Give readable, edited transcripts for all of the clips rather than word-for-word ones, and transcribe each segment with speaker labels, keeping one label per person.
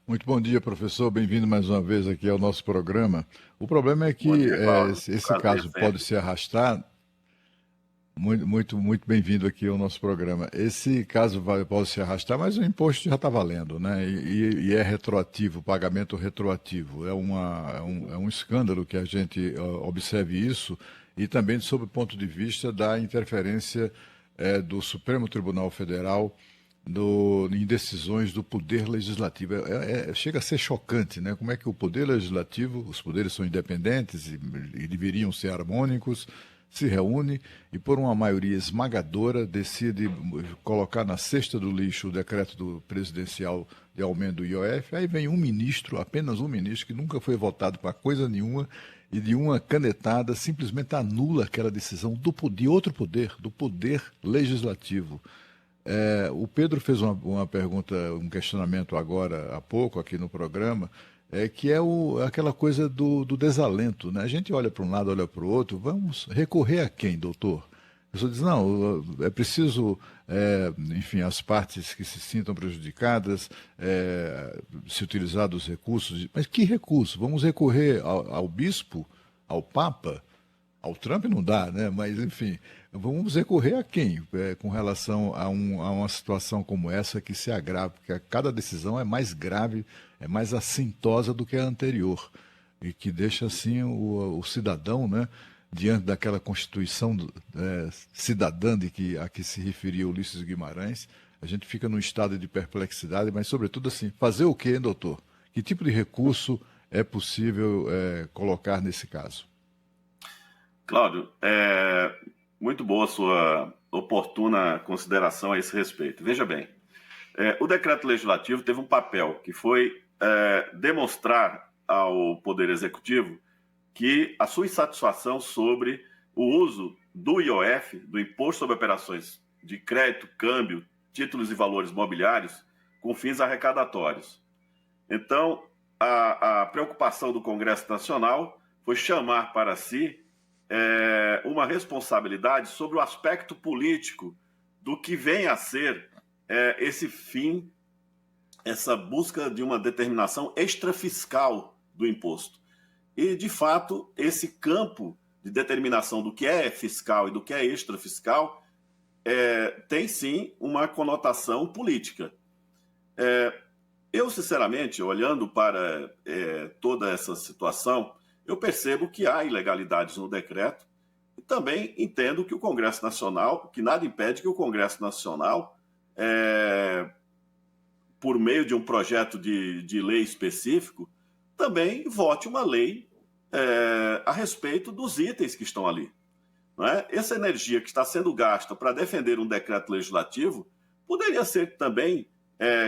Speaker 1: Muito bom dia, professor. Bem-vindo mais uma vez aqui ao nosso programa. O problema é
Speaker 2: Bom
Speaker 1: que
Speaker 2: dia, Cláudio.
Speaker 1: esse
Speaker 2: Prazer
Speaker 1: caso pode
Speaker 2: sempre.
Speaker 1: se arrastar. Muito bem-vindo aqui ao nosso programa. Esse caso pode se arrastar, mas o imposto já está valendo, né? E é retroativo, pagamento retroativo. É um escândalo que a gente observe isso e também sob o ponto de vista da interferência do Supremo Tribunal Federal em decisões do Poder Legislativo. Chega a ser chocante, né? Como é que o Poder Legislativo, os poderes são independentes e deveriam ser harmônicos, se reúne e, por uma maioria esmagadora, decide colocar na cesta do lixo o decreto do presidencial de aumento do IOF. Aí vem um ministro, apenas um ministro, que nunca foi votado para coisa nenhuma, e de uma canetada simplesmente anula aquela decisão de outro poder, do poder legislativo. O Pedro fez uma pergunta, um questionamento agora há pouco aqui no programa, que é aquela coisa do desalento, né? A gente olha para um lado, olha para o outro, vamos recorrer a quem, doutor? A pessoa diz, não, é preciso, enfim, as partes que se sintam prejudicadas, se utilizar dos recursos. Mas que recurso? Vamos recorrer ao bispo, ao papa? Ao Trump não dá, né? Mas, enfim, vamos recorrer a quem com relação a uma situação como essa que se agrava? Porque cada decisão é mais grave, é mais assintosa do que a anterior. E que deixa, assim, o cidadão, né? Diante daquela Constituição cidadã a que se referia Ulisses Guimarães, a gente fica num estado de perplexidade, mas, sobretudo, assim, fazer o quê, hein, doutor? Que tipo de recurso é possível colocar nesse caso?
Speaker 2: Cláudio, muito boa a sua oportuna consideração a esse respeito. Veja bem, o decreto legislativo teve um papel que foi demonstrar ao Poder Executivo que a sua insatisfação sobre o uso do IOF, do Imposto sobre Operações de Crédito, Câmbio, Títulos e Valores Mobiliários, com fins arrecadatórios. Então, a preocupação do Congresso Nacional foi chamar para si uma responsabilidade sobre o aspecto político do que vem a ser esse fim, essa busca de uma determinação extrafiscal do imposto. E, de fato, esse campo de determinação do que é fiscal e do que é extrafiscal tem, sim, uma conotação política. Eu, sinceramente, olhando para toda essa situação, eu percebo que há ilegalidades no decreto e também entendo que o Congresso Nacional, que nada impede que o Congresso Nacional, por meio de um projeto de lei específico, também vote uma lei a respeito dos itens que estão ali. Não é? Essa energia que está sendo gasta para defender um decreto legislativo poderia ser também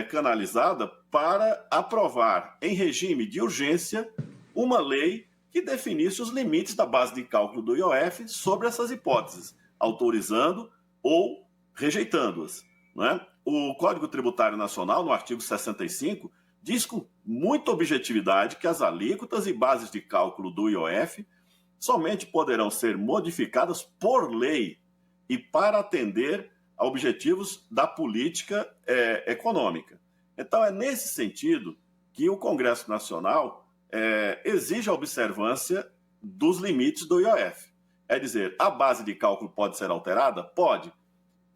Speaker 2: canalizada para aprovar, em regime de urgência, uma lei que definisse os limites da base de cálculo do IOF sobre essas hipóteses, autorizando ou rejeitando-as. Não é? O Código Tributário Nacional, no artigo 65, diz com muita objetividade que as alíquotas e bases de cálculo do IOF somente poderão ser modificadas por lei e para atender a objetivos da política econômica. Então, é nesse sentido que o Congresso Nacional exige a observância dos limites do IOF. É dizer, a base de cálculo pode ser alterada? Pode.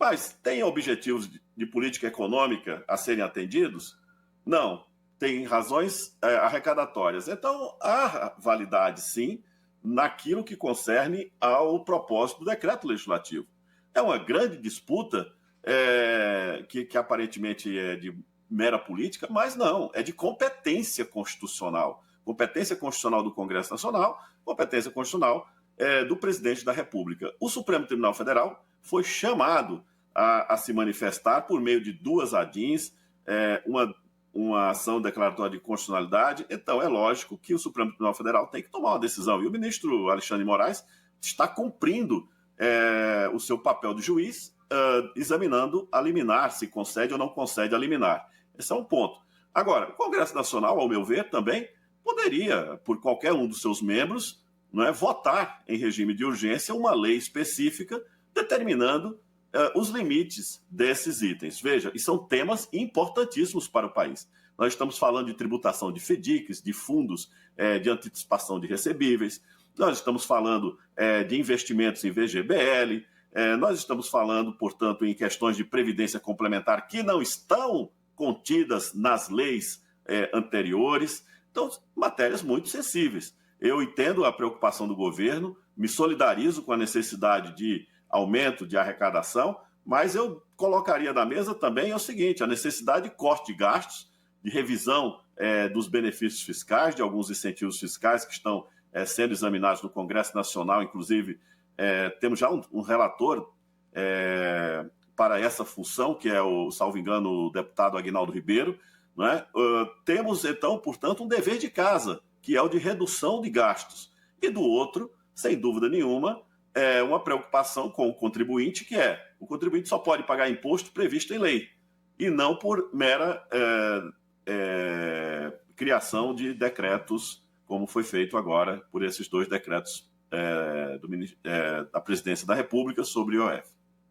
Speaker 2: Mas tem objetivos de política econômica a serem atendidos? Não. Tem razões arrecadatórias. Então, há validade, sim, naquilo que concerne ao propósito do decreto legislativo. É uma grande disputa que aparentemente é de mera política, mas não, é de competência constitucional. Competência constitucional do Congresso Nacional, competência constitucional do presidente da República. O Supremo Tribunal Federal foi chamado a se manifestar por meio de duas ADIs, uma ação declaratória de constitucionalidade. Então, é lógico que o Supremo Tribunal Federal tem que tomar uma decisão. E o ministro Alexandre de Moraes está cumprindo o seu papel de juiz, examinando a liminar, se concede ou não concede a liminar. Esse é um ponto. Agora, o Congresso Nacional, ao meu ver, também poderia, por qualquer um dos seus membros, votar em regime de urgência uma lei específica determinando os limites desses itens. Veja, e são temas importantíssimos para o país. nós estamos falando de tributação de FDICs, de fundos de antecipação de recebíveis, nós estamos falando de investimentos em VGBL, nós estamos falando, portanto, em questões de previdência complementar que não estão contidas nas leis anteriores. Então, matérias muito sensíveis. Eu entendo a preocupação do governo, me solidarizo com a necessidade de aumento de arrecadação, mas eu colocaria na mesa também o seguinte, a necessidade de corte de gastos, de revisão dos benefícios fiscais, de alguns incentivos fiscais que estão sendo examinados no Congresso Nacional, inclusive temos já um relator para essa função, que é salvo engano, o deputado Aguinaldo Ribeiro, não é? Temos, então, portanto, um dever de casa, que é o de redução de gastos. E do outro, sem dúvida nenhuma, uma preocupação com o contribuinte, que o contribuinte só pode pagar imposto previsto em lei, e não por mera criação de decretos, como foi feito agora por esses 2 decretos da Presidência da República sobre o IOF.